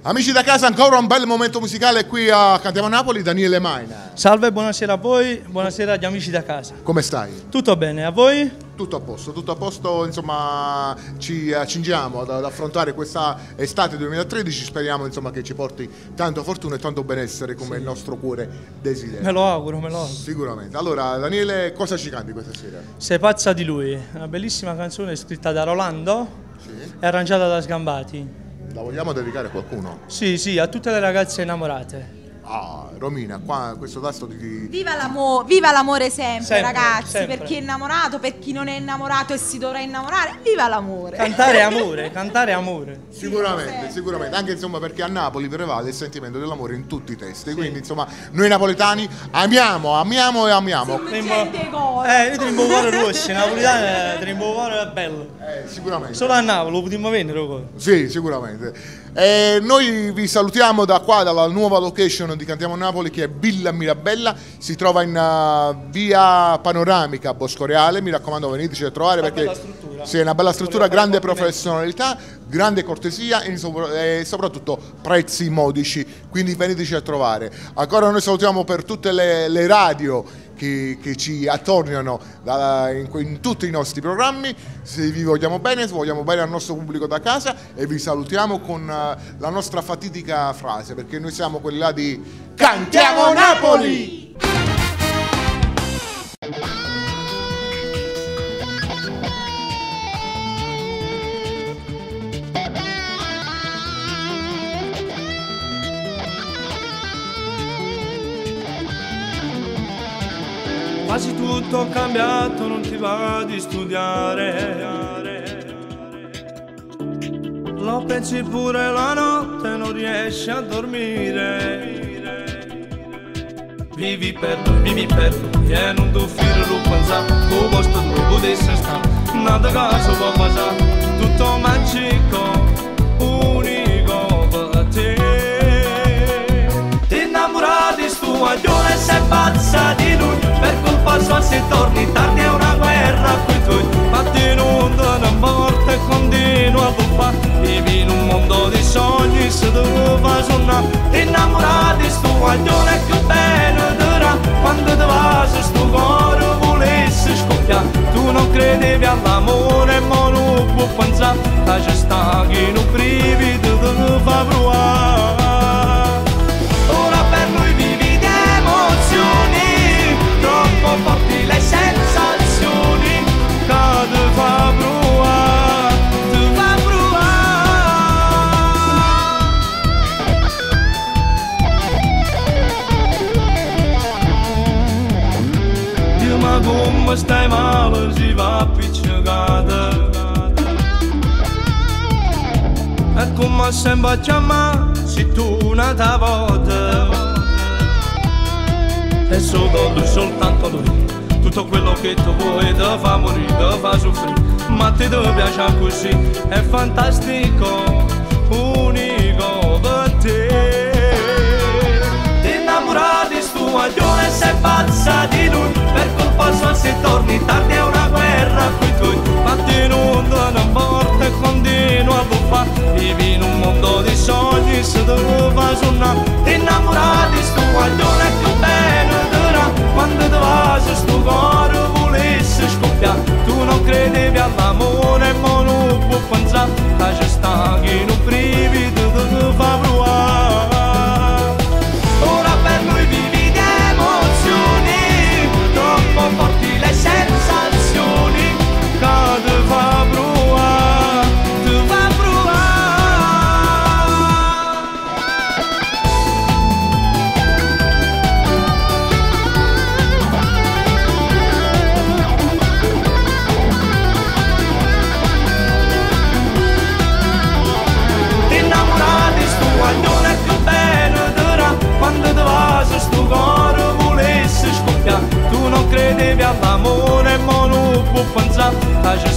Amici da casa, ancora un bel momento musicale qui a Cantiamo Napoli, Daniele Maina. Salve, buonasera a voi, buonasera agli amici da casa. Come stai? Tutto bene, a voi? Tutto a posto, insomma ci accingiamo ad affrontare questa estate 2013, speriamo insomma che ci porti tanta fortuna e tanto benessere come il nostro cuore desidera. Me lo auguro, me lo auguro. Sicuramente. Allora Daniele, cosa ci canti questa sera? Sei pazza di lui, una bellissima canzone scritta da Rolando e arrangiata da Sgambati. La vogliamo dedicare a qualcuno? Sì, a tutte le ragazze innamorate. Ah, Romina, qua questo tasto di... Viva l'amore sempre, ragazzi, sempre. per chi è innamorato, per chi non è innamorato e si dovrà innamorare, viva l'amore. Cantare amore, cantare amore. Sicuramente, anche insomma perché a Napoli prevale il sentimento dell'amore in tutti i testi, quindi insomma noi napoletani amiamo e amiamo. Noi teniamo un cuore rosso, napoletani teniamo un cuore bello. Sicuramente. Solo a Napoli lo potremmo vendere. Sì, sicuramente. Noi vi salutiamo da qua, dalla nuova location di Cantiamo Napoli, che è Villa Mirabella, si trova in via Panoramica Boscoreale. Mi raccomando, veniteci a trovare perché è una bella struttura, grande professionalità, grande cortesia e soprattutto prezzi modici, quindi veniteci a trovare. Ancora noi salutiamo per tutte le radio che ci attorniano in tutti i nostri programmi. Se vi vogliamo bene al nostro pubblico da casa, e vi salutiamo con la nostra fatidica frase, perché noi siamo quelli là di Cantiamo Napoli! Quasi tutto cambiato, non ti va di studiare. Lo pensi pure la notte, non riesci a dormire. Vivi per lui e non ti offrire lo pensare. Come posto tu potessi stare, nada caso può passare. Tutto magico, unico per te. Ti innamorati di sto aglione e sei pazza di lui. Per colpa sua se torni tardi è una guerra qui tu. Ma ti non dà morte e continua a buffare. Vivi in un mondo di sogni, se tu fai suonare. Ti innamorati di sto guaglione più bello darà. Quando ti vai se sto cuore volesse scoppiare. Tu non credevi all'amore ma non puoi pensare. Che ci sta chi non brivido ti fa provare. Ora per lui vivi di emozioni, troppo forti le sensazioni, che ti fa provare, ti fa provare. Dio ma come stai male, si va appiccicata. E come sembra chiamare, se tu nata volta. E solo lui, soltanto lui. Tutto quello che tu vuoi ti fa morire, ti fa soffrire. Ma ti piace così, è fantastico, unico per te. Ti innamorati di sto guaglione e sei pazza di lui. Per colpa sua se torni tardi è una guerra qui tu. Ma ti non dà morte e continua a buffare. Vivi in un mondo di sogni, se tu fai suonare. Ti innamorati di sto guaglione più bello darà. Quando ti vai se sto cuore volesse scoppiare. Tu non credevi all'amore ma non puoi pensare. Che ci sta chi non brivido ti fa provare. Ora per lui vivi di emozioni, troppo forti le sensazioni, che ti fa provare, ti fa provare. Ti innamorati di sto guaglione più bello darà. Quando ti vai se sto cuore volesse scoppiare. Tu non credevi all'amore ma non puoi pensare. Che ci